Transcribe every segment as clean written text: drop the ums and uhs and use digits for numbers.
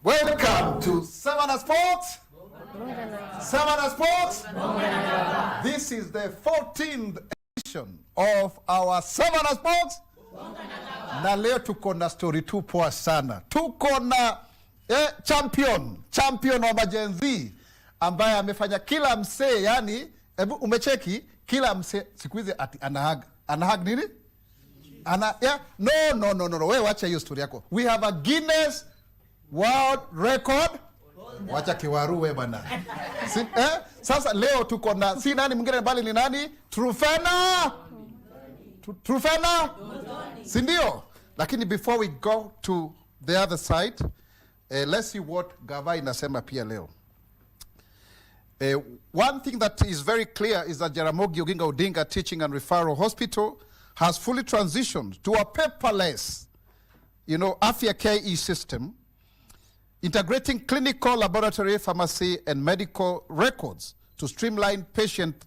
Welcome to Sema Sports. Sema Sports. This is the 14th edition of our Sema Sports. Na leo tuko na story tu poa sana. Tuko na champion wa majenzi ambaye amefanya kila msee, yani hebu umecheki kila msee siku hizi ati anahag nini? No. Wewe wacha hiyo story yako. We have a Guinness World Record. Wacha kiwaru wewe bana. Sasa leo tuko na si nani mwingine bali ni nani? Truphena muthoni. Si ndio? Lakini before we go to the other side, let's see what Gava inasema pia leo. One thing that is very clear is that Jaramogi Oginga Odinga Teaching and Referral Hospital has fully transitioned to a paperless, Afya KE system, integrating clinical, laboratory, pharmacy, and medical records to streamline patient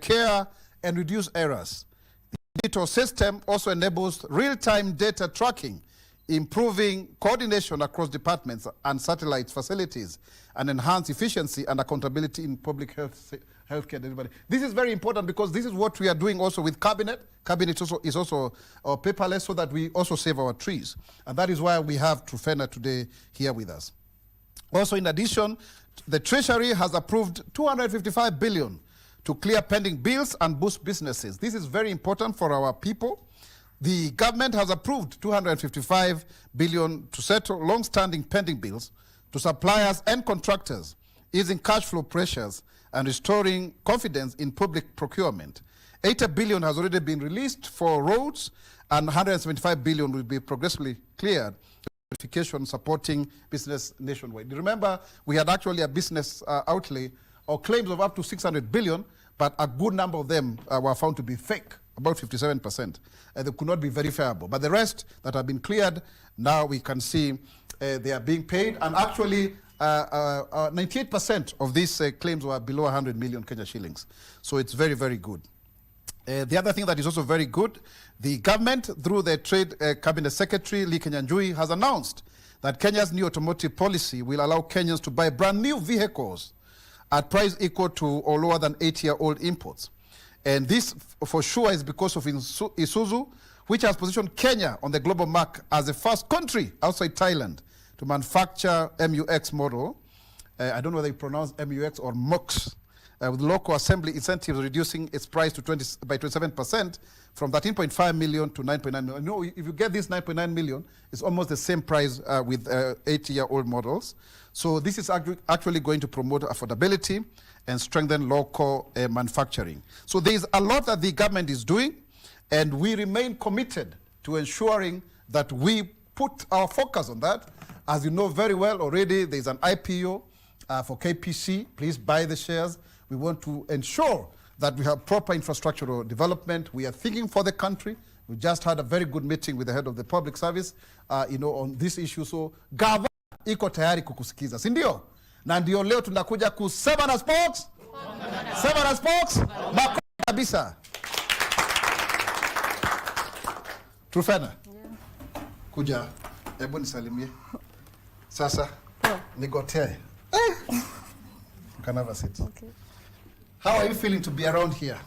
care and reduce errors. The digital system also enables real-time data tracking, improving coordination across departments and satellite facilities, and enhance efficiency and accountability in public healthcare delivery. This is very important because this is what we are doing also with Cabinet. Cabinet is also paperless so that we also save our trees. And that is why we have Truphena today here with us. Also, in addition, the Treasury has approved 255 billion to clear pending bills and boost businesses. This is very important for our people. The government has approved 255 billion to settle long-standing pending bills to suppliers and contractors, easing cash flow pressures and restoring confidence in public procurement. 80 billion has already been released for roads, and 175 billion will be progressively cleared verification supporting business nationwide. Remember, we had actually a business outlay or claims of up to 600 billion, but a good number of them were found to be fake, about 57%. They could not be verifiable. But the rest that have been cleared, now we can see they are being paid. And actually, 98% of these claims were below 100 million Kenya shillings. So it's very, very good. The other thing that is also very good, the government, through the Trade Cabinet Secretary, Lee Kenyanjui, has announced that Kenya's new automotive policy will allow Kenyans to buy brand new vehicles at price equal to or lower than 8-year-old imports. And this, for sure, is because of Isuzu, which has positioned Kenya on the global map as the first country outside Thailand to manufacture MUX model. I don't know whether you pronounce MUX or MUX, with local assembly incentives reducing its price to by 27% from 13.5 million to 9.9 million. If you get this 9.9 million, it's almost the same price with 80-year-old models. So this is actually going to promote affordability and strengthen local manufacturing. So there is a lot that the government is doing, and we remain committed to ensuring that we put our focus on that. As you know very well already, there's an IPO for KBC. Please buy the shares. We want to ensure that we have proper infrastructural development. We are thinking for the country. We just had a very good meeting with the head of the public service, on this issue. So, Gava iko tayari kukusikiza, si ndio? Na ndio leo tunakuja kusema na sports. Sema na sports. Mako kabisa. Truphena. Kuja. Hebu nisalimie. Sasa. Nigotee. You can have a seat. Okay. How are you feeling to be around here?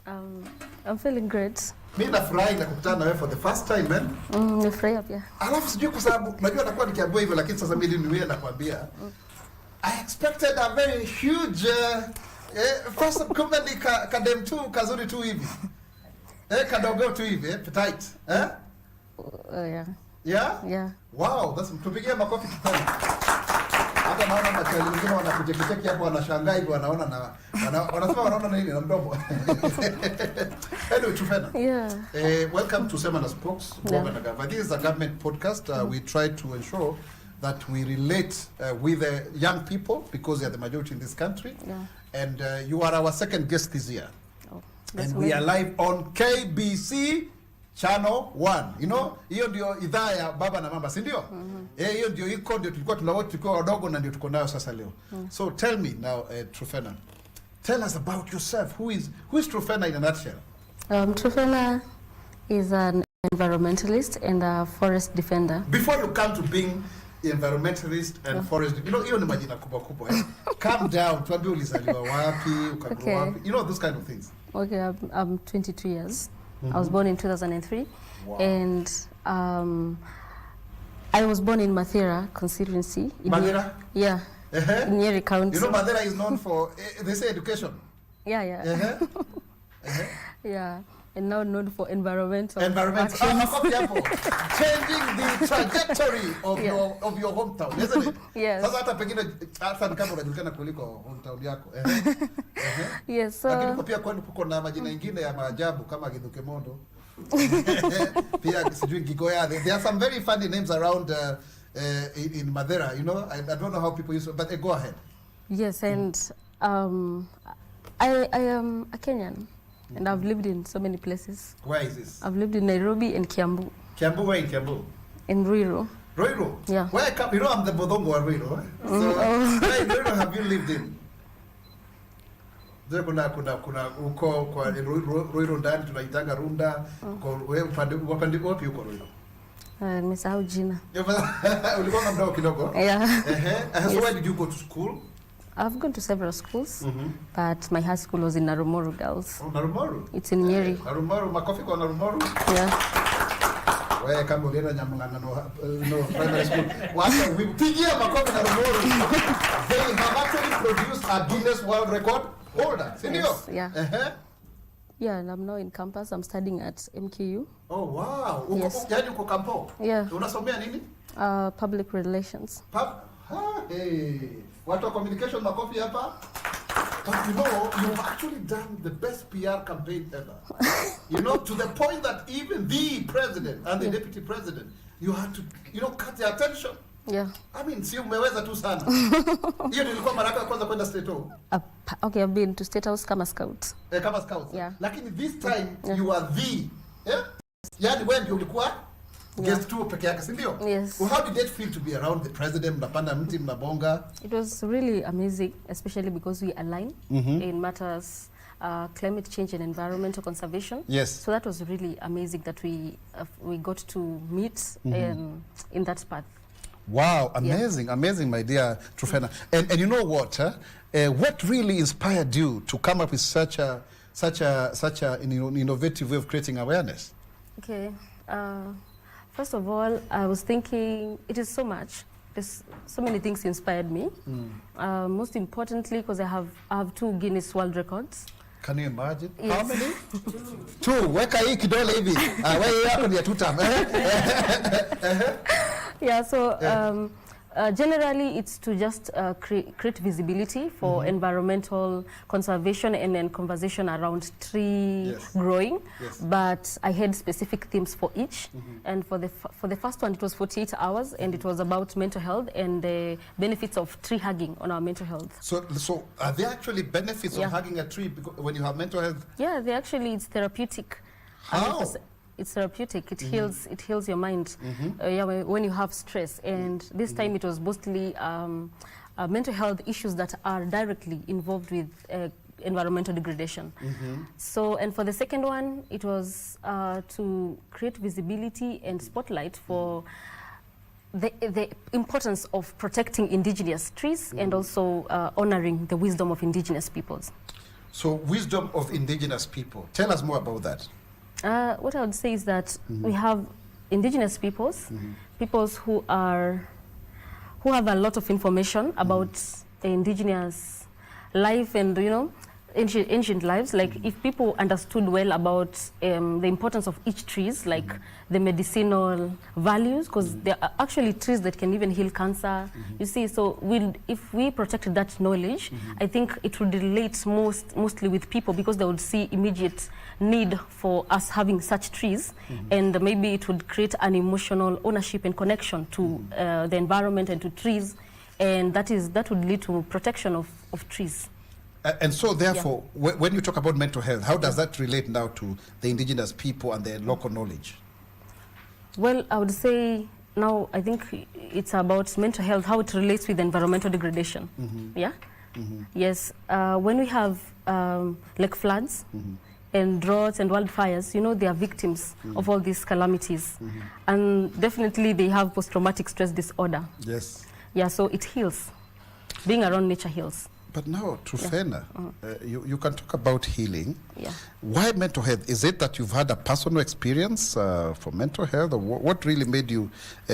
I'm feeling great. Mimi nafurahi na kukutana na wewe for the first time, man. Nafurahi pia. Alafu sijui kwa sababu unajua nakuwa nikiambiwa hivyo, lakini sasa mimi niwe nakwambia. I expected a very huge first kumbe ni kadem tu kazuri tu hivi. Kadogo tu hivi, petite. Yeah. Yeah? Yeah. Wow, that's tupigie makofi kidogo. Hata naona machali wengine wanakucheki hapo wanashangaa hivyo wanaona na wanasema wanaona nini na mdomo. Anyway, Truphena. Yeah. Welcome to Sema na Sports. This is a government podcast. We try to ensure that we relate with the young people because they are the majority in this country. Yeah. And you are our second guest this year. Oh, and we are live on KBC Channel 1. Hiyo ndio idhaa ya baba na mama, si ndio? Hiyo ndio iko ndio tulikuwa tunawote tukiwa wadogo na ndio tuko nayo sasa leo. So tell me now, Truphena, tell us about yourself. Who is Truphena in a nutshell? Truphena is an environmentalist and a forest defender. Before you come to being environmentalist and forest. You know, hiyo ni majina kubwa kubwa. Calm down. Tuambie ulizaliwa wapi, ukagrow wapi. You know, those kind of things. Okay, I'm 22 years. I was born in 2003. Wow. And I was born in Mathera constituency. Mathera? Yeah. In Nyeri County. You know, Mathera is known for, they say education. Yeah. Yeah. And now known for environmental. Changing the trajectory of your hometown, isn't it? Yes. Sasa hata pengine hata kama unajulikana kuliko hometown yako. Yes. So lakini pia kwani kuko na majina mengine ya maajabu kama Githuke Mondo. Pia sijui Gigoya. There are some very funny names around in Mathera, you know. I don't know how people use it, but go ahead. Yes, and I am a Kenyan. And I've lived in so many places. Where is this? I've lived in Nairobi and Kiambu. Kiambu, where in Kiambu? In Ruiru. Ruiru? Yeah. Where I come, you know I'm the Bodongo of Ruiru. So, where in Ruiru have you lived in? There kuna uko kwa Ruiru ndani tunaitanga Runda. Wewe upande wapi uko Ruiru? Nimesahau jina. Ulikuwa mdogo kidogo? Yeah. So where did you go to school? I've gone to several schools, but my high school was in Narumoru Girls. Oh, Narumoru? It's in Nyeri. Narumoru, makofi kwa Narumoru? Yeah. Wewe kama ulienda Nyamunganga no primary school. Wacha pigia makofi Narumoru. They have actually produced a Guinness World Record holder. Yes, yeah. Yeah, and I'm now in campus. I'm studying at MKU. Oh, wow. Yes. Yaani uko kampo? Yeah. Unasomea nini? Public relations. Hey. What a communication makofi hapa. But you know, you've actually done the best PR campaign ever. You know, to the point that even the president and the deputy president, you had to, you know, cut their attention. Yeah. I mean, si umeweza tu sana. Hiyo nilikuwa mara yako ya kwanza kwenda State House. Okay, I've been to State House kama scout. Kama scout. Yeah. Lakini this time you are the, yaani wewe ndio ulikuwa guest tu peke yake, si ndio? Yes. Well, how did it feel to be around the president, mnapanda mti, mnabonga? It was really amazing, especially because we align in matters climate change and environmental conservation. Yes. So that was really amazing that we got to meet in that path. Wow, amazing, amazing, my dear Truphena. And you know what? What really inspired you to come up with such a innovative way of creating awareness? Okay. First of all, I was thinking it is so much. There's so many things inspired me. Most importantly, because I have 2 Guinness World Records. Can you imagine? Yes. How many? 2. Weka hii kidole hivi. Wewe yako ni ya 2 time. Yeah, so generally it's to just create visibility for environmental conservation and then conversation around tree growing. Yes. But I had specific themes for each. And for the first one, it was 48 hours, and it was about mental health and the benefits of tree hugging on our mental health. So are there actually benefits of hugging a tree because when you have mental health? Yeah, it's therapeutic. How? It's therapeutic. It heals your mind. When you have stress. And this time it was mostly mental health issues that are directly involved with environmental degradation. So, and for the second one, it was to create visibility and spotlight for the importance of protecting indigenous trees and also honoring the wisdom of indigenous peoples. So, wisdom of indigenous people. Tell us more about that. What I would say is that we have indigenous peoples, peoples who have a lot of information about the indigenous life and, you know, ancient lives. Like if people understood well about the importance of each trees, like the medicinal values, because there are actually trees that can even heal cancer. You see, so if we protected that knowledge, I think it would relate mostly with people because they would see immediate need for us having such trees, and maybe it would create an emotional ownership and connection to the environment and to trees, and that would lead to protection of trees. And so therefore, when you talk about mental health, how does that relate now to the indigenous people and their local knowledge? Well, I would say now I think it's about mental health, how it relates with environmental degradation. Yeah? Yes, when we have like floods, and droughts and wildfires, you know, they are victims of all these calamities. And definitely they have post-traumatic stress disorder. Yes. Yeah, so it heals. Being around nature heals. But now, Truphena, you can talk about healing. Yeah. Why mental health? Is it that you've had a personal experience for mental health, or what really made you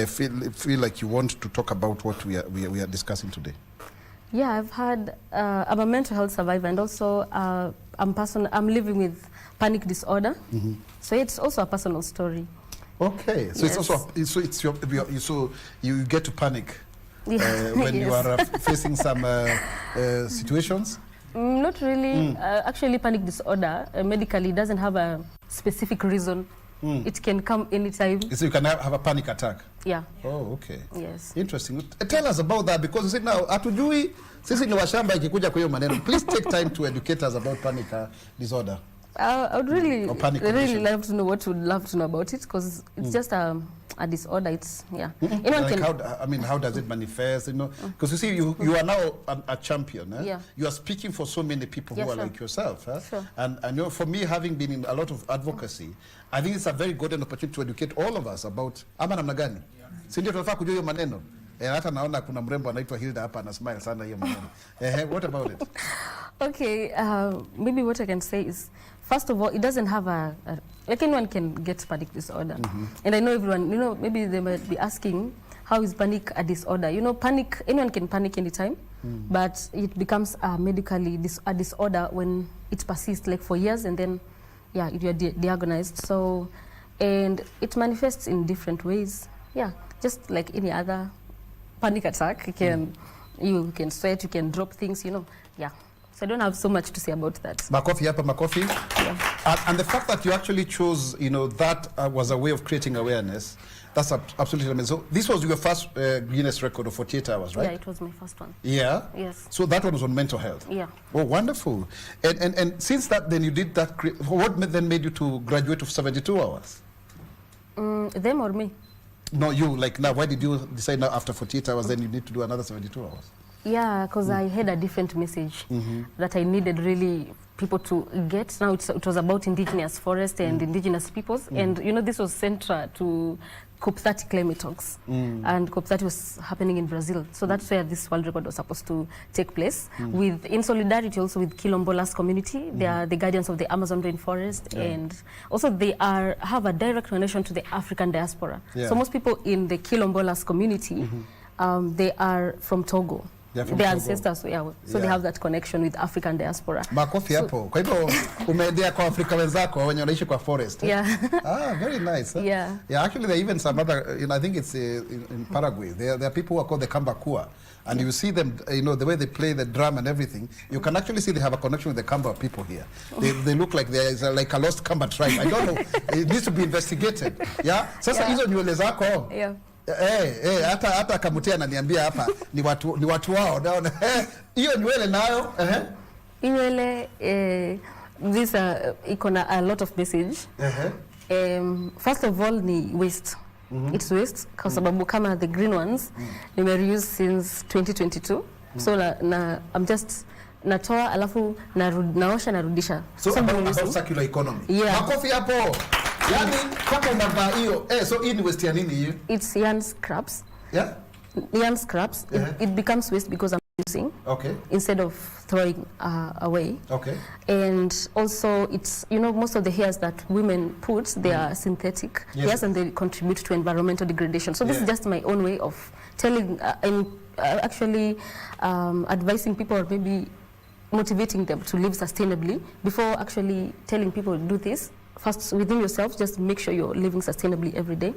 feel like you want to talk about what we are discussing today? Yeah, I've had, I'm a mental health survivor, and also I'm living with panic disorder. So it's also a personal story. Okay, so yes. it's also, so you get to panic when you are facing some situations? Not really. Actually, panic disorder medically doesn't have a specific reason. It can come anytime. So you can have a panic attack? Yeah. Oh, okay. Yes. Interesting. Tell us about that, because you see now, hatujui sisi ni washamba ikikuja kwa hiyo maneno. Please take time to educate us about panic disorder. I would really love to know what you would love to know about it, because it's just a disorder. It's, yeah. Anyone like can. how does it manifest? You know, because you see, you are now a champion. Eh? Yeah. You are speaking for so many people who are like yourself. Eh? Sure. And I know, for me, having been in a lot of advocacy, I think it's a very golden opportunity to educate all of us about ama namna gani. Si ndio tunafaa kujua hiyo maneno. Hata naona kuna mrembo anaitwa Hilda hapa na smile sana hiyo maneno. What about it? Okay, maybe what I can say is, first of all, it doesn't have like anyone can get panic disorder. And I know everyone, you know, maybe they might be asking, how is panic a disorder? You know, panic, anyone can panic anytime, but it becomes medically a disorder when it persists like for years, and then, yeah, you're diagnosed. So, and it manifests in different ways. Yeah, just like any other panic attack. You can sweat, you can drop things, you know, yeah. So I don't have so much to say about that. Makofi hapa, makofi. Yeah. And the fact that you actually chose, you know, that was a way of creating awareness, that's absolutely amazing. So this was your first Guinness record of 48 hours, right? Yeah, it was my first one. Yeah? Yes. So that one was on mental health? Yeah. Oh, wonderful. And since that, then you did that, what then made you to graduate to 72 hours? Them or me? No, you, like now, why did you decide now after 48 hours, then you need to do another 72 hours? Yeah, because I had a different message that I needed really people to get. Now it was about indigenous forest and indigenous peoples. And, you know, this was central to COP30 climate talks. And COP30 was happening in Brazil. So that's where this world record was supposed to take place. In solidarity also with Quilombolas community. They are the guardians of the Amazon rainforest. And also they have a direct connection to the African diaspora. So most people in the Quilombolas community, they are from Togo. Their ancestors, so they have that connection with African diaspora. Makofi hapo. Kwa hivyo umeendea kwa Afrika wenzako wenye wanaishi kwa forest. Yeah. Very nice. Yeah. Yeah, actually there are even some other, you know, I think it's in Paraguay. There are people who are called the Kambakua. And you see them, you know, the way they play the drum and everything, you can actually see they have a connection with the Kamba people here. They look like there is like a lost Kamba tribe. I don't know. It needs to be investigated. Yeah? Sasa hizo nywele zako. Yeah. Hata Kamutia ananiambia hapa ni watu wao. Naona hiyo nywele nayo nywele this iko na a lot of message. First of all ni waste. It's waste kwa sababu kama the green ones nime reuse since 2022. So I'm just natoa alafu naosha narudisha. So about circular economy. Yeah. Makofi hapo. Yani kama unavaa hiyo so hii ni waste ya nini hiyo? It's yarn scraps. Yeah? Yarn scraps. It becomes waste because I'm using. Okay. Instead of throwing away. Okay. And also it's, you know, most of the hairs that women put, they are synthetic hairs, and they contribute to environmental degradation. So this is just my own way of telling and actually advising people, or maybe motivating them to live sustainably before actually telling people to do this. First, within yourself, just make sure you're living sustainably every day.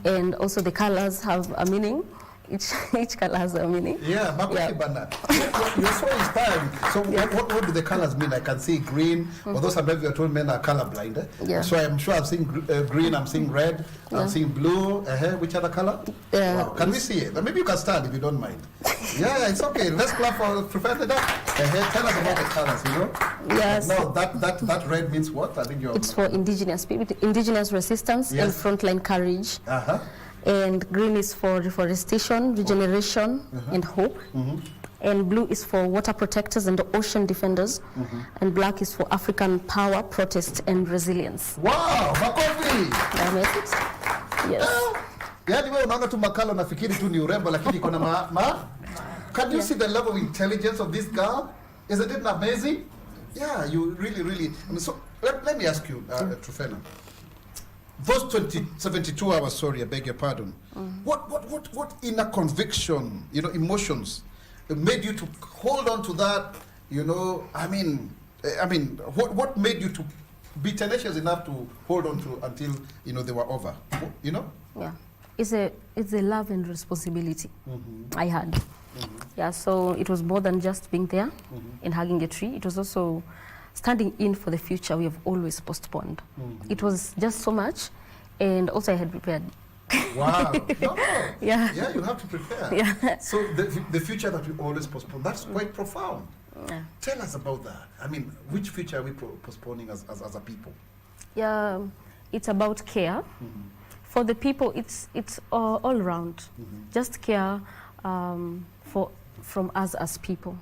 And also the colors have a meaning. Each color has a meaning. Yeah, you're so inspiring. So what do the colors mean? I can see green, although sometimes we are told men are colorblind. Yeah. So I'm sure I've seen green, I'm seeing red, I'm seeing blue. Which other color? Wow. Can we see it? Maybe you can stand if you don't mind. Yeah, it's okay. Let's clap for Truphena. Tell us about the colors, you know? Yes. No, that red means what? I think it's for indigenous people, indigenous resistance and frontline courage. And green is for reforestation, regeneration, and hope. And blue is for water protectors and ocean defenders. And black is for African power, protest, and resilience. Wow, makofi! Yes. Yaani wewe unaona tu makala nafikiri tu ni urembo lakini iko na Can you see the level of intelligence of this girl? Isn't it amazing? Yeah, you really. I mean, so let me ask you, Truphena. Those 72 hours, sorry, I beg your pardon. What inner conviction, emotions made you to hold on to that? I mean, what made you to be tenacious enough to hold on to until they were over? Yeah, it's a love and responsibility I had. Yeah, so it was more than just being there and hugging a tree. It was also standing in for the future we have always postponed. It was just so much, and also I had prepared. Wow. No. Yeah, you have to prepare. Yeah. So the future that we always postpone, that's quite profound. Yeah. Tell us about that. I mean, which future are we postponing as a people? Yeah, it's about care. For the people, it's all around. Just care from us as people.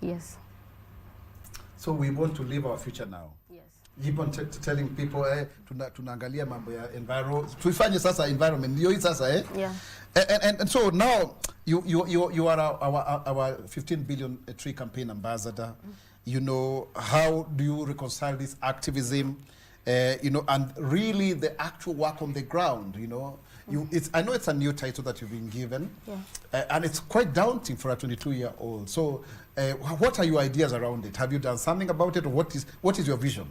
Yes. So we want to live our future now. Yes. Keep on telling people, tunaangalia mambo ya tuifanye sasa environment ndio hii sasa Yeah. And so now you are our 15 billion tree campaign ambassador. How do you reconcile this activism, and really the actual work on the ground, I know it's a new title that you've been given, and it's quite daunting for a 22-year-old. So what are your ideas around it? Have you done something about it, or what is your vision?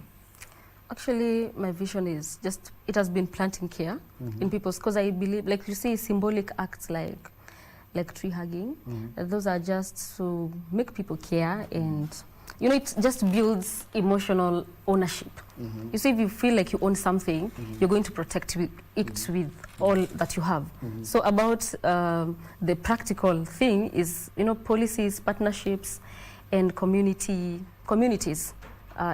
Actually, my vision is just, it has been planting care in people's, because I believe, like you see, symbolic acts like tree hugging, those are just to make people care, and it just builds emotional ownership. You see, if you feel like you own something, you're going to protect it with all that you have. So about the practical thing is, policies, partnerships, and communities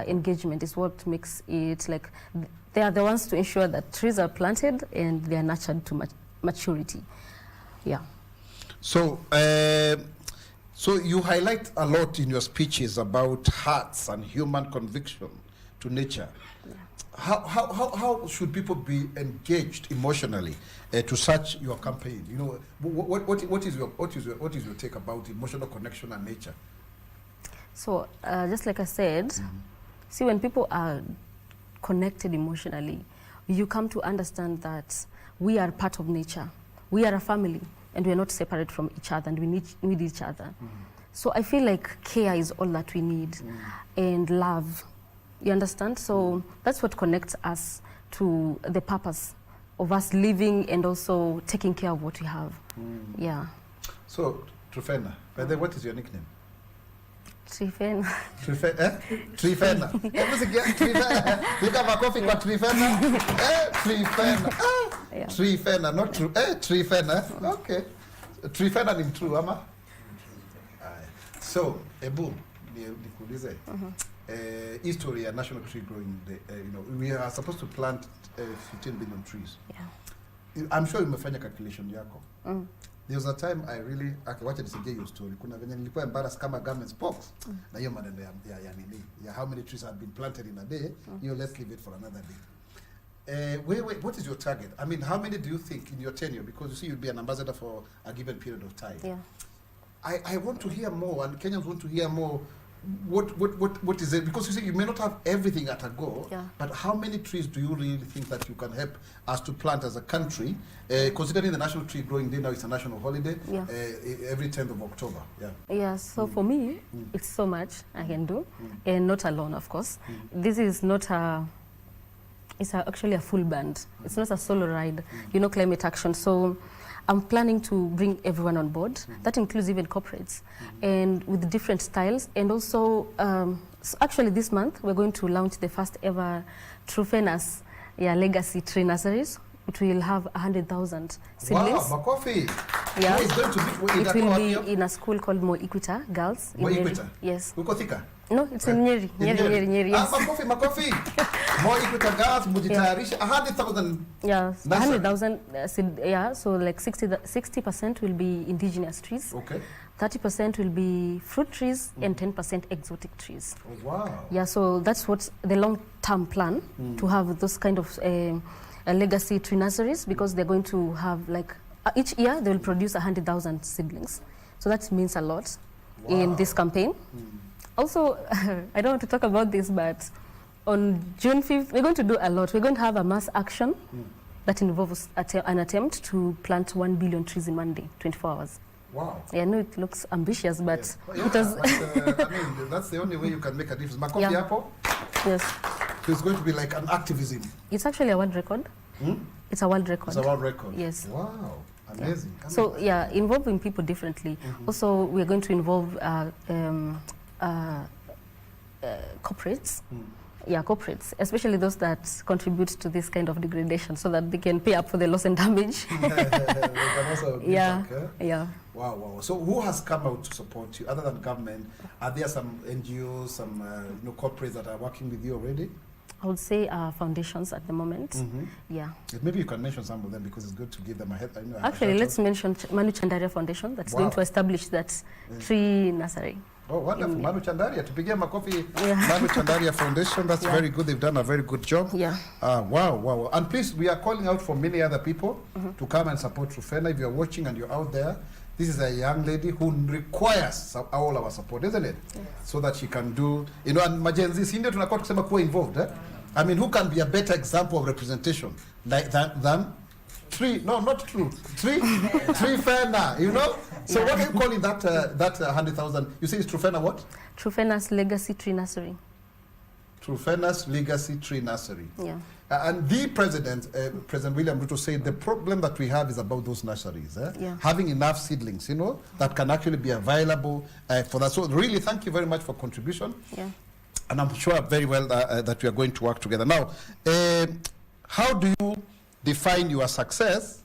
engagement is what makes it like they are the ones to ensure that trees are planted and they are nurtured to maturity. Yeah. So you highlight a lot in your speeches about hearts and human conviction to nature. Yeah. How should people be engaged emotionally to such your campaign? What is your take about emotional connection and nature? So just like I said, see, when people are connected emotionally, you come to understand that we are part of nature. We are a family, and we are not separate from each other, and we need each other. So I feel like care is all that we need, and love. You understand? So that's what connects us to the purpose of us living and also taking care of what we have. Yeah. So, Truphena, by the way, what is your nickname? Truphena. Truphena. Truphena. You have a coffee with Truphena? Truphena. Truphena, not true. Truphena. Okay. Truphena ni true, ama? So, Ebu, nikuulize. History of National Tree Growing Day. We are supposed to plant 15 billion trees. Yeah. I'm sure umefanya calculation yako. There was a time I really, wacha nisije hiyo story. Kuna venye nilikuwa embarrassed kama government spokes na hiyo maneno ya how many trees have been planted in a day. Let's leave it for another day. Wait, what is your target? I mean, how many do you think in your tenure? Because you see, you'll be an ambassador for a given period of time. Yeah. I want to hear more, and Kenyans want to hear more. What is it? Because you see, you may not have everything at a go, but how many trees do you really think that you can help us to plant as a country, considering the National Tree Growing Day now is a national holiday, every 10th of October? Yeah, so for me, it's so much I can do, and not alone, of course. This is not it's actually a full band. It's not a solo ride, climate action. So I'm planning to bring everyone on board. That includes even corporates, and with different styles. And also, so actually this month, we're going to launch the first ever Truphena legacy tree nurseries. It will have 100,000 seedlings. Wow, Makofi! Yeah. It's going to be, it will be in a school called Moiquita Girls. Moiquita? Yes. Uko Thika? No, it's in Nyeri. Nyeri. Yes. Makofi! More gas, mujitayarisha, 100,000. Yeah, 100,000. Yeah, so like 60% will be indigenous trees. Okay. 30% will be fruit trees and 10% exotic trees. Oh, wow. Yeah, so that's what's the long-term plan, to have those kind of legacy tree nurseries, because they're going to have like, each year they will produce 100,000 seedlings. So that means a lot in this campaign. Also, I don't want to talk about this, but on June 5th, we're going to do a lot. We're going to have a mass action that involves an attempt to plant 1 billion trees in one day, 24 hours. Wow. Yeah, I know it looks ambitious, but yes. it has... I mean, that's the only way you can make a difference. Makofi hapo? Yes. So it's going to be like an activism. It's actually a world record. It's a world record. It's a world record? Yes. Wow. Amazing. Yeah. So, yeah, involving people differently. Also, we're going to involve corporates. Yeah, corporates, especially those that contribute to this kind of degradation, so that they can pay up for the loss and damage. They can also give back, yeah. Wow, wow. So who has come out to support you, other than government? Are there some NGOs, some corporates that are working with you already? I would say foundations at the moment. Yeah. Maybe you can mention some of them, because it's good to give them a head. Actually, let's mention Manu Chandaria Foundation, that's going to establish that tree nursery. Oh, wonderful. Manu Chandaria. Tupigie makofi. Manu Chandaria Foundation. That's very good. They've done a very good job. Yeah. Wow, wow. And please, we are calling out for many other people to come and support Truphena. If you're watching and you're out there, this is a young lady who requires all our support, isn't it? Yes. So that she can do, and Majenzi, si ndio tunakuwa tukisema kuwa involved, eh? I mean, who can be a better example of representation than three? No, not true. Truphena, you know? So what are you calling that 100,000? You say it's Truphena what? Truphena Legacy Tree Nursery. Truphena Legacy Tree Nursery. Yeah. And the president, President William Ruto, said the problem that we have is about those nurseries. Having enough seedlings, that can actually be available for that. So really, thank you very much for contribution. Yeah. And I'm sure very well that we are going to work together. Now, how do you define your success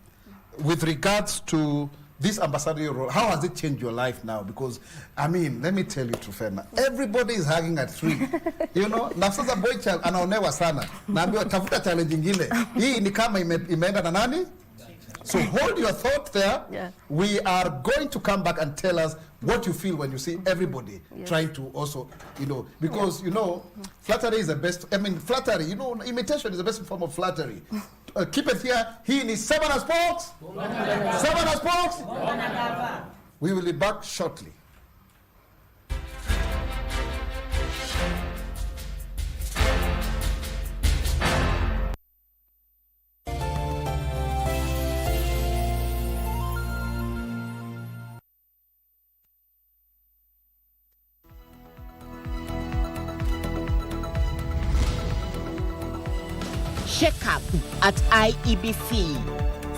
with regards to this ambassadorial role? How has it changed your life now? Because, I mean, let me tell you, Truphena, everybody is hugging at 3. Na sasa boy child anaonewa sana. Naambiwa tafuta challenge ingine. Hii ni kama imeenda na nani? So hold your thought there. Yeah. We are going to come back and tell us what you feel when you see everybody trying to also, because, flattery is the best. I mean, flattery, imitation is the best form of flattery. Keep it here. He is Sema na Sports. Sema na Sports. We will be back shortly. Shake-up at IEBC.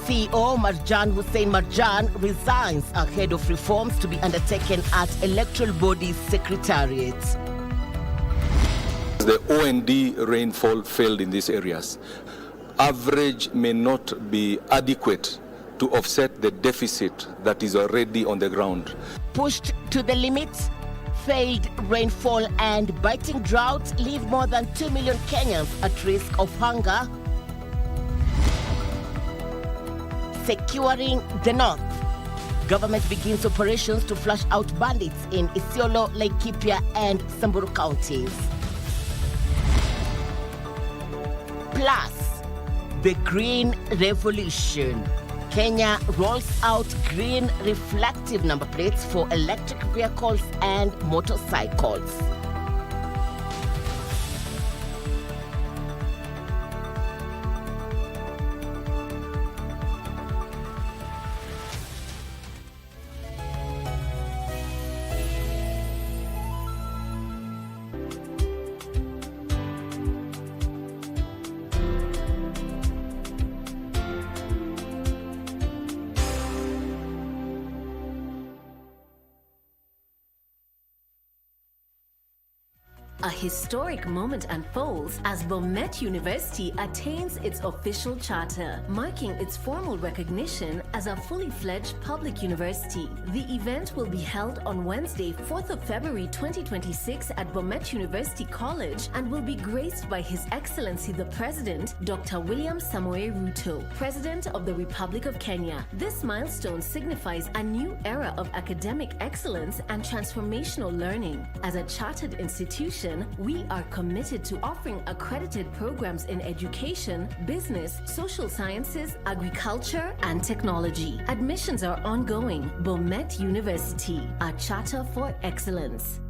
CEO Marjan Hussein Marjan resigns ahead of reforms to be undertaken at Electoral Body's Secretariat. The OND rainfall failed in these areas. Average may not be adequate to offset the deficit that is already on the ground. Pushed to the limits, failed rainfall and biting droughts leave more than 2 million Kenyans at risk of hunger. Securing the north. Government begins operations to flush out bandits in Isiolo, Laikipia and Samburu counties. Plus, the green revolution. Kenya rolls out green reflective number plates for electric vehicles and motorcycles. A historic moment unfolds as Bomet University attains its official charter, marking its formal recognition as a fully fledged public university. The event will be held on Wednesday, 4th of February 2026 at Bomet University College and will be graced by His Excellency the President, Dr. William Samoei Ruto, President of the Republic of Kenya. This milestone signifies a new era of academic excellence and transformational learning. As a chartered institution, we are committed to offering accredited programs in education, business, social sciences, agriculture, and technology. Admissions are ongoing. Bomet University, a charter for excellence.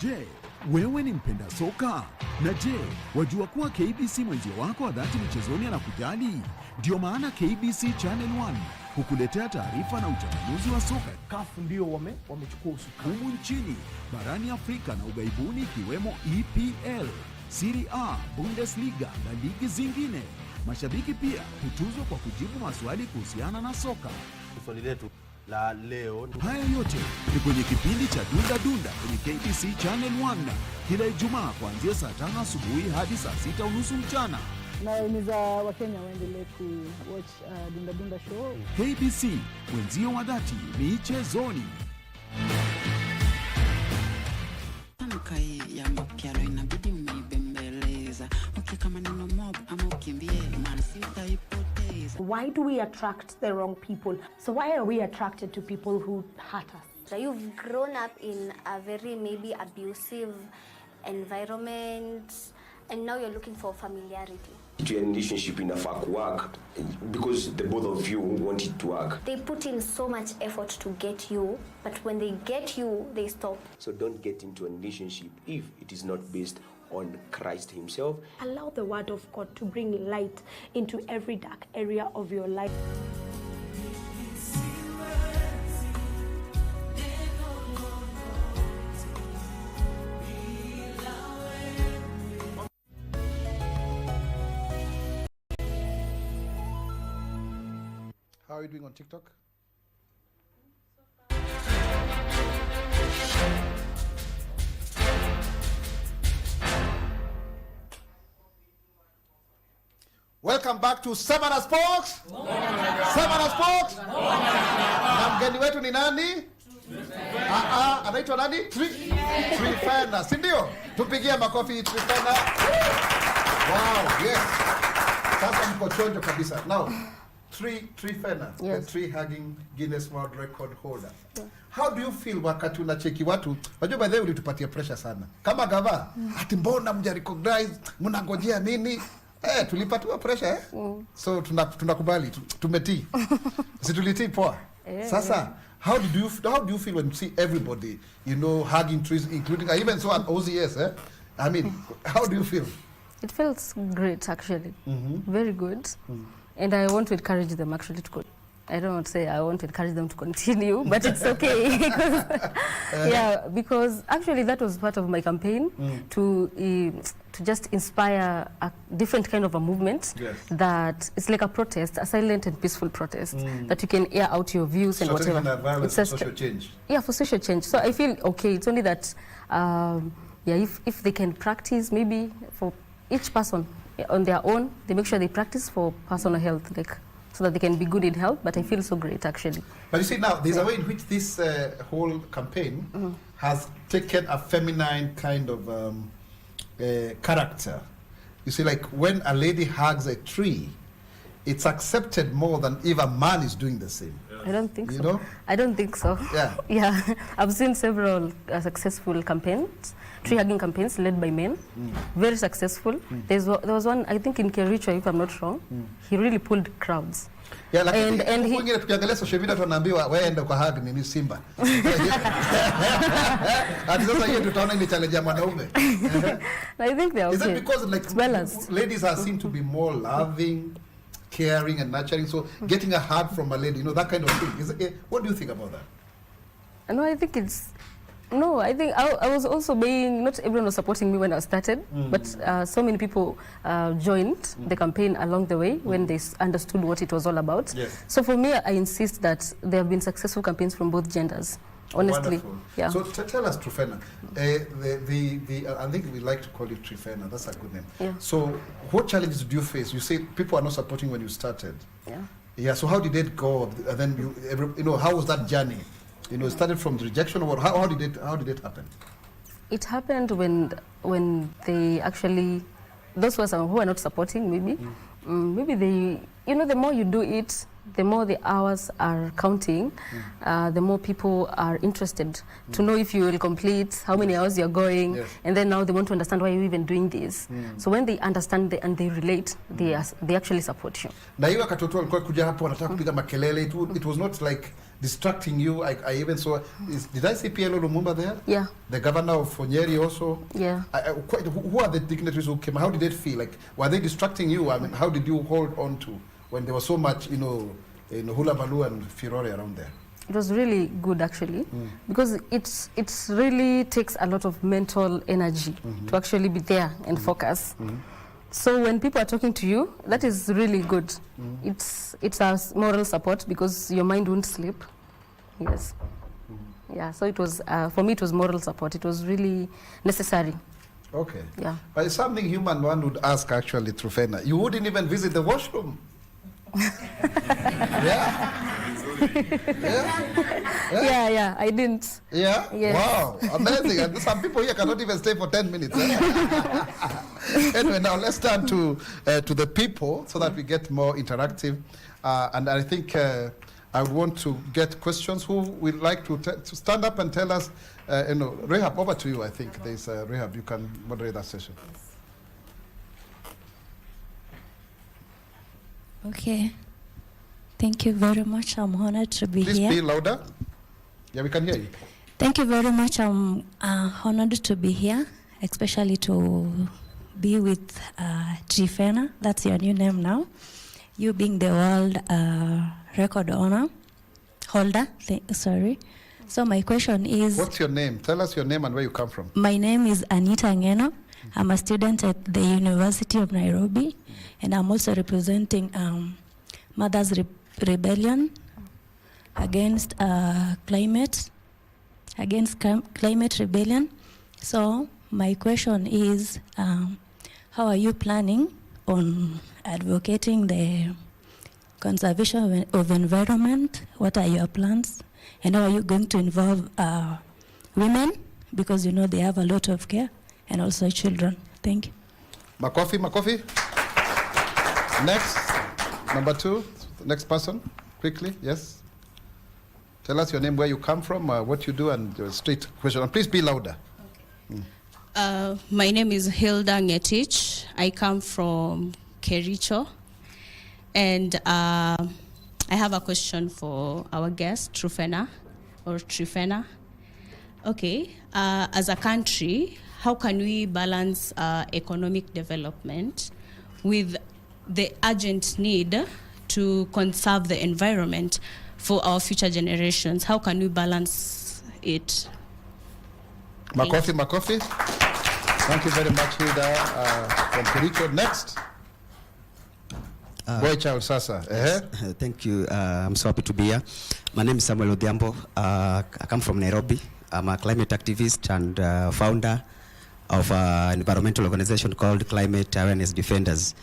Je, wewe ni mpenda soka? Na je, wajua kuwa KBC mwenzio wako wa dhati michezoni anakujali? Ndio maana KBC Channel 1 hukuletea taarifa na uchambuzi wa soka. CAF ndio wamechukua humu nchini, barani Afrika na ughaibuni, ikiwemo EPL, Serie A, Bundesliga na ligi zingine. Mashabiki pia hutuzwa kwa kujibu maswali kuhusiana na soka. Swali letu la leo. Haya yote ni kwenye kipindi cha Dunda Dunda kwenye KBC Channel 1 kila Ijumaa kuanzia saa 5 asubuhi hadi saa 6:30 mchana. Na imiza Wakenya waendelee ku watch Dunda Dunda show. KBC, wenzio wa dhati michezoni. Mkai ya mapiano inabidi umeibembeleza. Kama neno mob ama ukimbie man sitaipoteza. Why do we attract the wrong people? So why are we attracted to people who hurt us? So you've grown up in a very maybe abusive environment and now you're looking for familiarity. Your relationship in a work because the both of you want it to work. They put in so much effort to get you, but when they get you, they stop. So don't get into a relationship if it is not based on Christ himself. Allow the word of God to bring light into every dark area of your life. How are you doing on TikTok? Welcome back to Sema na Sports. Sema na Sports. Na mgeni wetu ni nani? Anaitwa nani? Truphena, si ndio? Tupigie makofi Truphena. Wow, yes. Sasa mko chonjo kabisa. Now, Truphena, Yes. the tree-hugging Guinness World Record holder. Yeah. How do you feel wakati unacheki watu? Wajua by the way ulitupatia pressure sana. Kama gava, ati mbona mja recognize, mnangojea nini? Tulipatiwa pressure So tunakubali, tumetii. Si tulitii poa. Sasa, how do you feel when you see everybody, you know, hugging trees, including, I even saw an OCS, I mean, how do you feel? It feels great, actually. Very good. And I want to encourage them actually to go. I don't want to say I want to encourage them to continue, but it's okay. Because actually that was part of my campaign to just inspire a different kind of a movement that it's like a protest, a silent and peaceful protest that you can air out your views and whatever. It's a social change. Yeah, for social change. So I feel okay. It's only that if they can practice, maybe for each person on their own, they make sure they practice for personal health, like so that they can be good in health. But I feel so great, actually. But you see now, there's a way in which this whole campaign has taken a feminine kind of character. You see, like when a lady hugs a tree, it's accepted more than if a man is doing the same. I don't think you so. Know? I don't think so. Yeah. Yeah. I've seen several successful campaigns, tree hugging campaigns led by men. Very successful. There was one, I think in Kericho, if I'm not wrong, he really pulled crowds. Yeah, like and he tukiangalia social media tunaambiwa wewe enda kwa hug ni Simba. Ati sasa hiyo tutaona ni challenge ya mwanaume. I think they are okay. Is it because like ladies are seen to be more loving, caring and nurturing, so getting a hug from a lady, you know, that kind of thing. What do you think about that? No, I think it's No, I think I was also being, not everyone was supporting me when I started, but so many people joined the campaign along the way when they understood what it was all about. Yes. So for me, I insist that there have been successful campaigns from both genders. honestly. Wonderful. Yeah. So tell us, Truphena, I think we like to call you Truphena. That's a good name. Yeah. So what challenges do you face? You say people are not supporting when you started. Yeah. Yeah. So how did it go? And then how was that journey? It started from the rejection, or how did it happen? It happened when they actually, those who are not supporting, maybe, maybe they, the more you do it, the more the hours are counting, the more people are interested to know if you will complete, how many hours you're going, and then now they want to understand why you're even doing this. So when they understand and they relate, they actually support you. Na hiyo katoto alikuwa kuja hapo anataka kupiga makelele, it was not like distracting you. I even saw, did I see PLO Lumumba there? Yeah. The governor of Nyeri also? Yeah. Who are the dignitaries who came? How did it feel? Like, were they distracting you? I mean, how did you hold on to when there was so much, hula baloo and furore around there? It was really good, actually, because it really takes a lot of mental energy to actually be there and focus. So when people are talking to you, that is really good. It's a moral support because your mind won't sleep. Yes. Yeah, so it was, for me, it was moral support. It was really necessary. Okay. Yeah. But it's something human one would ask, actually, Truphena. You wouldn't even visit the washroom. Yeah, I didn't. Yeah? Yes. Wow, amazing. And some people here cannot even stay for 10 minutes. Anyway, now let's turn to the people so that we get more interactive. And I think I would want to get questions. Who would like to stand up and tell us, Rehab, over to you, I think. There's Rehab, you can moderate that session. Okay. Thank you very much. I'm honored to be here. Please be louder. Yeah, we can hear you. Thank you very much. I'm honored to be here, especially to be with Truphena. That's your new name now. You being the world record holder. Sorry. So my question is... What's your name? Tell us your name and where you come from. My name is Anita Ngeno. I'm a student at the University of Nairobi, and I'm also representing Mothers Rebellion against climate rebellion. So my question is, how are you planning on advocating the conservation of environment? What are your plans? And how are you going to involve women? Because they have a lot of care, and also children. Thank you. Makofi. Next, number 2, next person, quickly, yes. Tell us your name, where you come from, what you do, and your straight question. And please be louder. Okay. My name is Hilda Ngetich. I come from Kericho. And I have a question for our guest, Truphena. Okay, as a country, how can we balance economic development with the urgent need to conserve the environment for our future generations? How can we balance it? Makofi. Thank you very much, Hilda, from Kericho. Next. Boy Child Sasa. Thank you. I'm so happy to be here. My name is Samuel Odhiambo. I come from Nairobi. I'm a climate activist and founder of an environmental organization called Climate Awareness Defenders.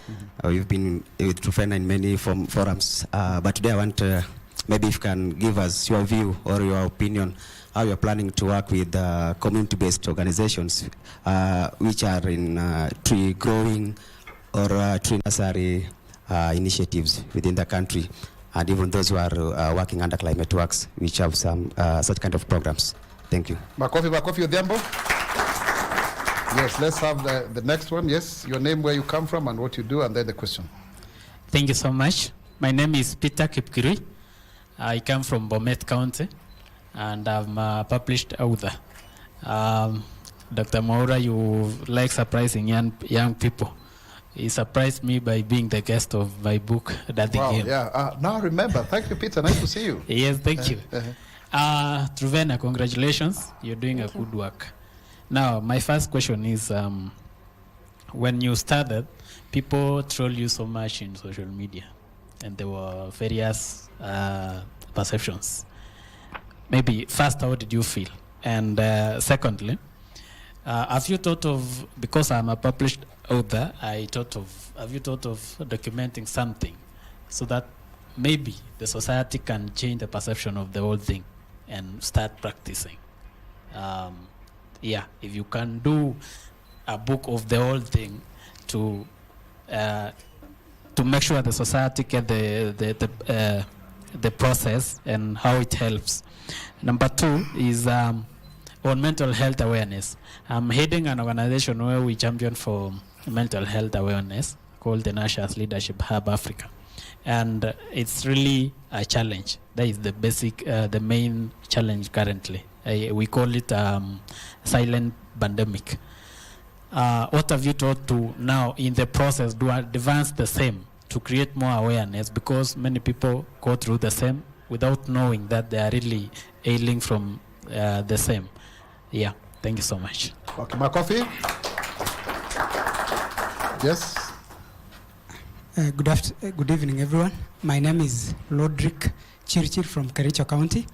We've been with Truphena in many forums, but today I want maybe if you can give us your view or your opinion, how you're planning to work with community-based organizations which are in tree growing or tree nursery initiatives within the country, and even those who are working under Climate Works, which have some such kind of programs. Thank you. Makofi Odhiambo. Yes, let's have the next one. Yes, your name, where you come from, and what you do, and then the question. Thank you so much. My name is Peter Kipkirui. I come from Bomet County, and I'm a published author. Dr. Maura, you like surprising young people. He surprised me by being the guest of my book, Daddy Game. Yeah. Now I remember. Thank you, Peter. Nice to see you. Yes, thank you. Truphena, congratulations. You're doing a good work. Now, my first question is, when you started, people troll you so much in social media, and there were various perceptions. maybe first, how did you feel? And secondly, have you thought of, because I'm a published author, have you thought of documenting something so that maybe the society can change the perception of the whole thing and start practicing? Yeah, if you can do a book of the whole thing to make sure the society get the process and how it helps. Number two is on mental health awareness. I'm heading an organization where we champion for mental health awareness called the National Leadership Hub Africa. And it's really a challenge. That is the basic, the main challenge currently. We call it silent pandemic. What have you thought to now in the process do advance the same to create more awareness, because many people go through the same without knowing that they are really ailing from the same. Yeah, thank you so much. Okay, Makofi. Yes. Good evening, everyone. My name is Lodrick Chirchir from Kericho County.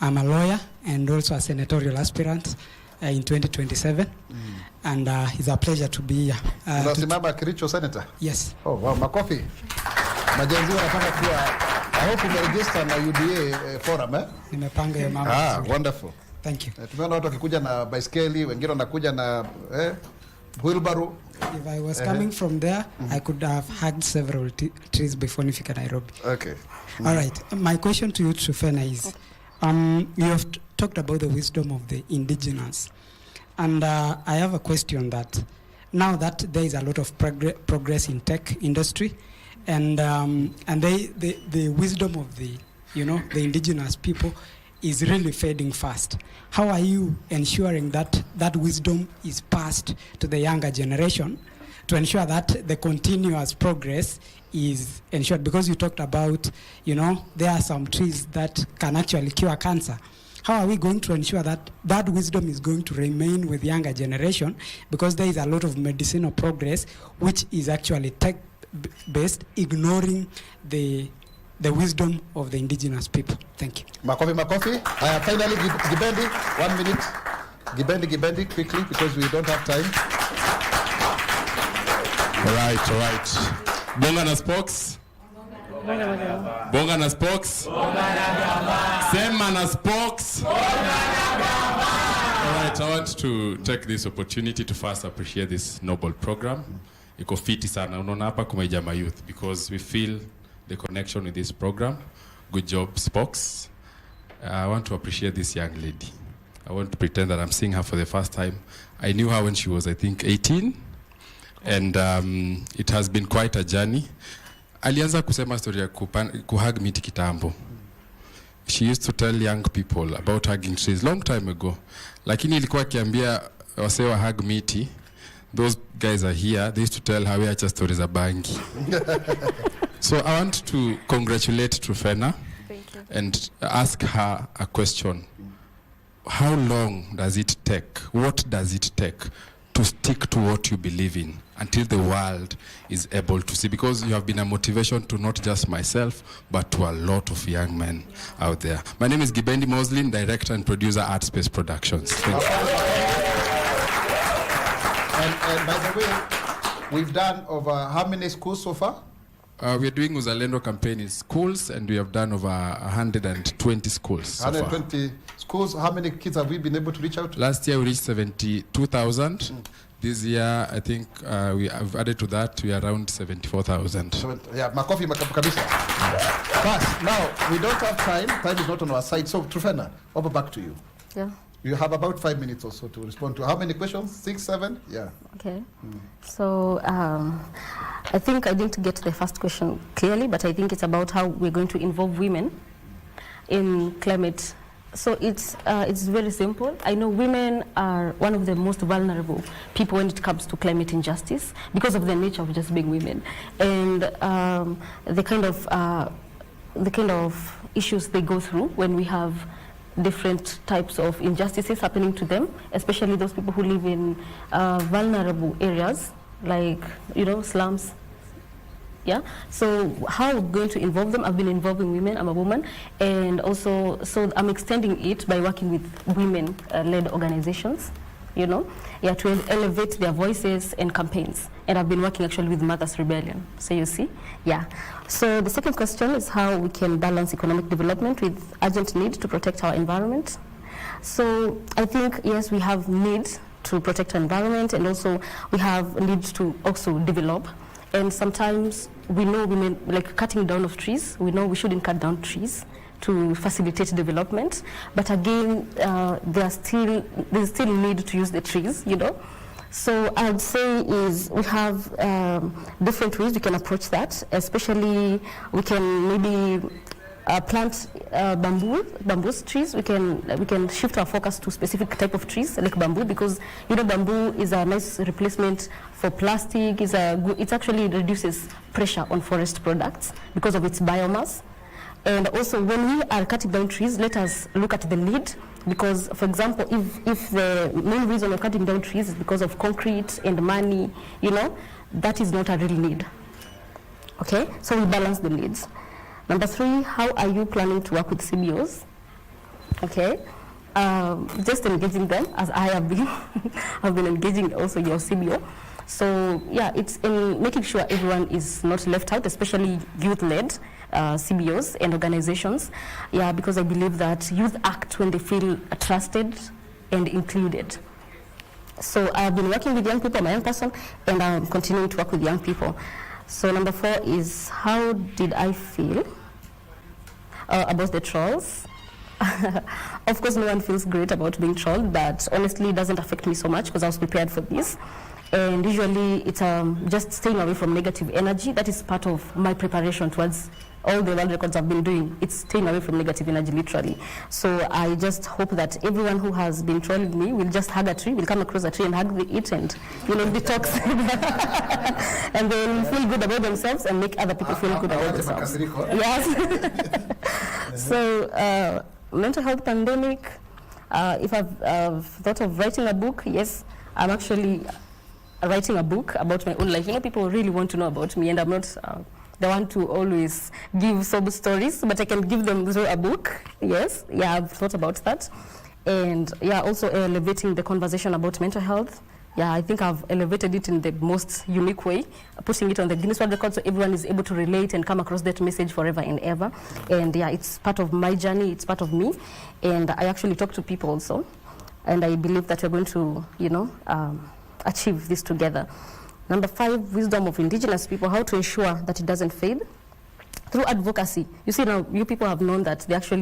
I'm a lawyer and also a senatorial aspirant in 2027. And it's a pleasure to be here. Unasimama Kericho Senator? Yes. Oh, wow, Makofi. Majenzi wanataka kuwa, I hope umeregister na UDA forum, eh? Nimepanga hiyo mambo. Wonderful. Thank you. Tumeona watu wakikuja na baiskeli, wengine wanakuja na wheelbarrow. If I was coming from there, I could have hugged several trees before nifika Nairobi. Okay. All right. My question to you, Truphena, is you have talked about the wisdom of the indigenous. And I have a question that now that there is a lot of progress in tech industry, and the wisdom of the indigenous people is really fading fast. How are you ensuring that that wisdom is passed to the younger generation to ensure that the continuous progress is ensured? Because you talked about, there are some trees that can actually cure cancer. How are we going to ensure that that wisdom is going to remain with younger generation? Because there is a lot of medicinal progress which is actually tech-based, ignoring the wisdom of the indigenous people. Thank you. Makofi. Finally, Gibendi, 1 minute. Gibendi, quickly, because we don't have time. All right. Bonga na spokes. Bonga na spokes. Sema na spokes. All right, I want to take this opportunity to first appreciate this noble program. Iko fiti sana. Unaona hapa kumeja ma youth, because we feel the connection with this program. Good job, spokes. I want to appreciate this young lady. I want to pretend that I'm seeing her for the first time. I knew her when she was, I think, 18. And it has been quite a journey. Alianza kusema story ya kuhug miti kitambo. She used to tell young people about hugging trees long time ago. Lakini ilikuwa akiambia wasee wa hug miti, those guys are here, they used to tell her acha stories za bangi. So I want to congratulate Truphena and ask her a question. How long does it take? What does it take to stick to what you believe in until the world is able to see? Because you have been a motivation to not just myself, but to a lot of young men out there. My name is Gibendi Moslin, director and producer at Space Productions. Thank you. And by the way, we've done over how many schools so far? We are doing Uzalendo campaign in schools, and we have done over 120 schools. 120 schools. How many kids have we been able to reach out to? Last year we reached 72,000. This year, I think we have added to that, we are around 74,000. Yeah, Makofi kabisa. Fast. Now, we don't have time. Time is not on our side. So, Truphena, over back to you. Yeah. You have about 5 minutes or so to respond to. How many questions? 6, 7? Yeah. Okay. So, I think I didn't get the first question clearly, but I think it's about how we're going to involve women in climate. So it's very simple. I know women are one of the most vulnerable people when it comes to climate injustice because of the nature of just being women, and the kind of issues they go through when we have different types of injustices happening to them, especially those people who live in vulnerable areas like slums, Yeah, so how we're going to involve them? I've been involving women, I'm a woman, and also, so I'm extending it by working with women-led organizations, you know, to elevate their voices and campaigns. And I've been working actually with Mothers Rebellion, so you see, So the second question is how we can balance economic development with urgent need to protect our environment. So I think, yes, we have need to protect our environment, and also we have need to also develop. And sometimes we know women, like cutting down of trees, we know we shouldn't cut down trees to facilitate development. But again, there's still need to use the trees, you know. So I would say is we have different ways we can approach that, especially we can maybe plant bamboo trees. We can shift our focus to specific type of trees like bamboo, because you know bamboo is a nice replacement for plastic. It actually reduces pressure on forest products because of its biomass. And also when we are cutting down trees, let us look at the need, because for example, if the main reason of cutting down trees is because of concrete and money, you know, that is not a real need. Okay, so we balance the needs. Number 3, how are you planning to work with CBOs? Okay, just engaging them as I have been. I've been engaging also your CBO. So yeah, it's in making sure everyone is not left out, especially youth-led CBOs and organizations. Yeah, because I believe that youth act when they feel trusted and included. So I've been working with young people, I'm a young person, and I'm continuing to work with young people. So number 4 is, how did I feel about the trolls? Of course, no one feels great about being trolled, but honestly, it doesn't affect me so much because I was prepared for this. And usually, it's just staying away from negative energy. That is part of my preparation towards all the world records I've been doing. It's staying away from negative energy, literally. So I just hope that everyone who has been trolling me will just hug a tree, will come across a tree and hug it and, you know, detox. And they will feel good about themselves and make other people feel good about themselves. Yes. So, mental health pandemic, if I've thought of writing a book, yes, I'm actually writing a book about my own life. You know, people really want to know about me, and I'm not the one to always give sob stories, but I can give them through a book. Yes, yeah, I've thought about that. And yeah, also elevating the conversation about mental health. Yeah, I think I've elevated it in the most unique way, putting it on the Guinness World Record so everyone is able to relate and come across that message forever and ever. And yeah, it's part of my journey, it's part of me. And I actually talk to people also. And I believe that we're going to, you know, achieve this together. Number 5, wisdom of indigenous people, how to ensure that it doesn't fade. Through advocacy. You see now, you people have known that there's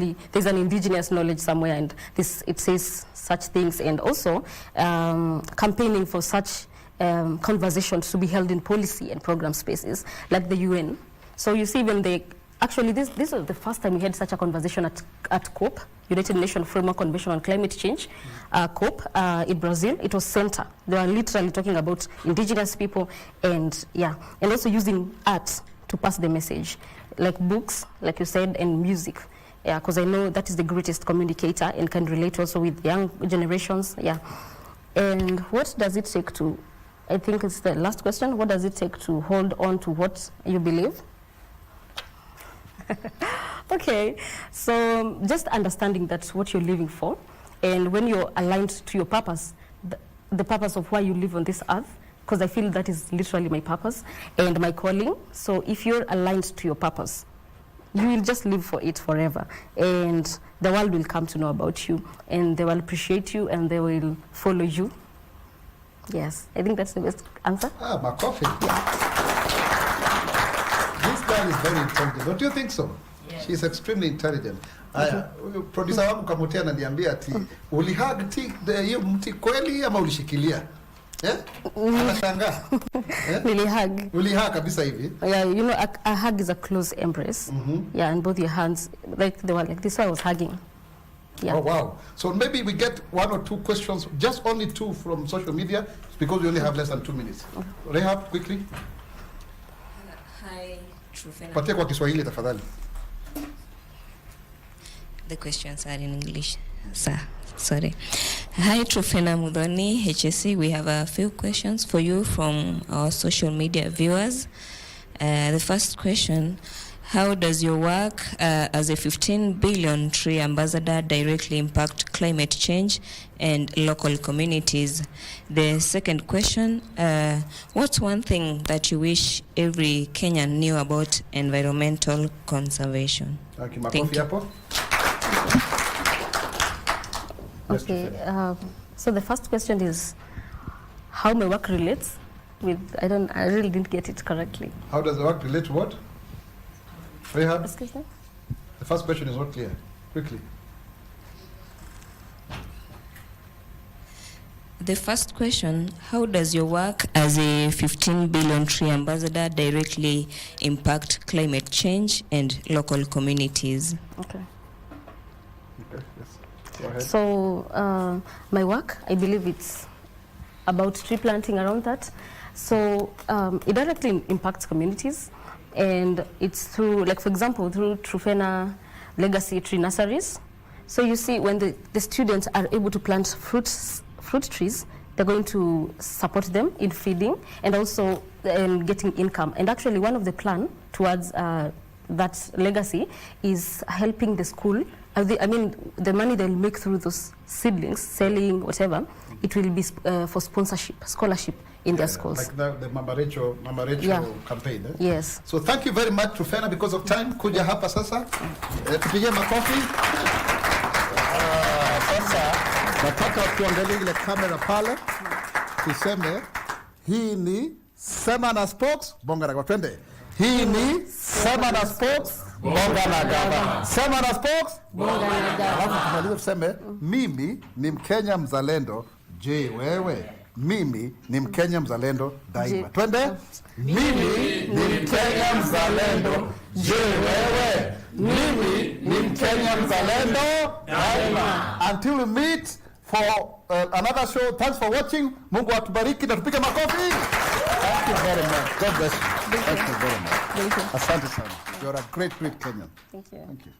an indigenous knowledge somewhere, and it says such things, and also campaigning for such conversations to be held in policy and program spaces like the UN. So you see, even actually this was the first time we had such a conversation at COP, United Nations Framework Convention on Climate Change, COP in Brazil. It was center. They were literally talking about indigenous people, and yeah, and also using art to pass the message, like books, like you said, and music. Yeah, because I know that is the greatest communicator and can relate also with young generations. Yeah, and what does it take to? I think it's the last question. What does it take to hold on to what you believe? Okay, so just understanding that's what you're living for, and when you're aligned to your purpose, the purpose of why you live on this earth, because I feel that is literally my purpose and my calling. So if you're aligned to your purpose, you will just live for it forever, and the world will come to know about you, and they will appreciate you, and they will follow you. Yes, I think that's the best answer. Makofi. This girl is very intelligent. Don't you think so? Yes. She's extremely intelligent. Producer wangu Kamutea ananiambia ati ulihug hiyo mti kweli ama ulishikilia? Anashangaa. Nilihug. Ulihug kabisa hivi? Yeah, you know, a hug is a close embrace. Yeah, and both your hands, like they were like this. I was hugging. Yeah. Oh wow! So maybe we get 1 or 2 questions, just only 2 from social media, because we only have less than 2 minutes. Rehab, quickly. Hi, Truphena. Patia kwa Kiswahili tafadhali. The questions are in English, sir. Sorry. Hi, Truphena muthoni, HSC. We have a few questions for you from our social media viewers. The first question, how does your work as a 15 billion tree ambassador directly impact climate change and local communities? The second question, what's one thing that you wish every Kenyan knew about environmental conservation? Thank you. Okay, so the first question is how my work relates with, I really didn't get it correctly. How does the work relate to what? Rehab? Excuse me? The first question is not clear. Quickly. The first question, how does your work as a 15 billion tree ambassador directly impact climate change and local communities? Okay. Okay, yes. Go ahead. So my work, I believe it's about tree planting around that. So it directly impacts communities, and it's through, like for example, through Truphena legacy tree nurseries. So you see, when the students are able to plant fruit trees, they're going to support them in feeding and also getting income. And actually one of the plan towards that legacy is helping the school. The money they'll make through those seedlings, selling, whatever, it will be for sponsorship, scholarship in their schools. Like the Mama Rachel campaign. Eh? Yes. So thank you very much, Truphena, because of time. Kuja hapa sasa. Tupige makofi. Sasa nataka tuangalie ile kamera pale. Tuseme hii ni Sema na Spokes, bonga na twende. Hii ni Sema na Spokes, bonga na gava. Sema na Spokes, bonga na gava. Alafu tumalize tuseme mimi ni Mkenya mzalendo. Je, wewe? Mimi ni Mkenya mzalendo daima. Twende. Mimi ni Mkenya mzalendo. Je, wewe? Mimi ni Mkenya mzalendo daima. Until we meet for another show. Thanks for watching. Mungu atubariki na tupige makofi. Thank you very much. God bless you. Thank you very much. Thank you. Asante sana. You're a great Kenyan. Thank you. Thank you.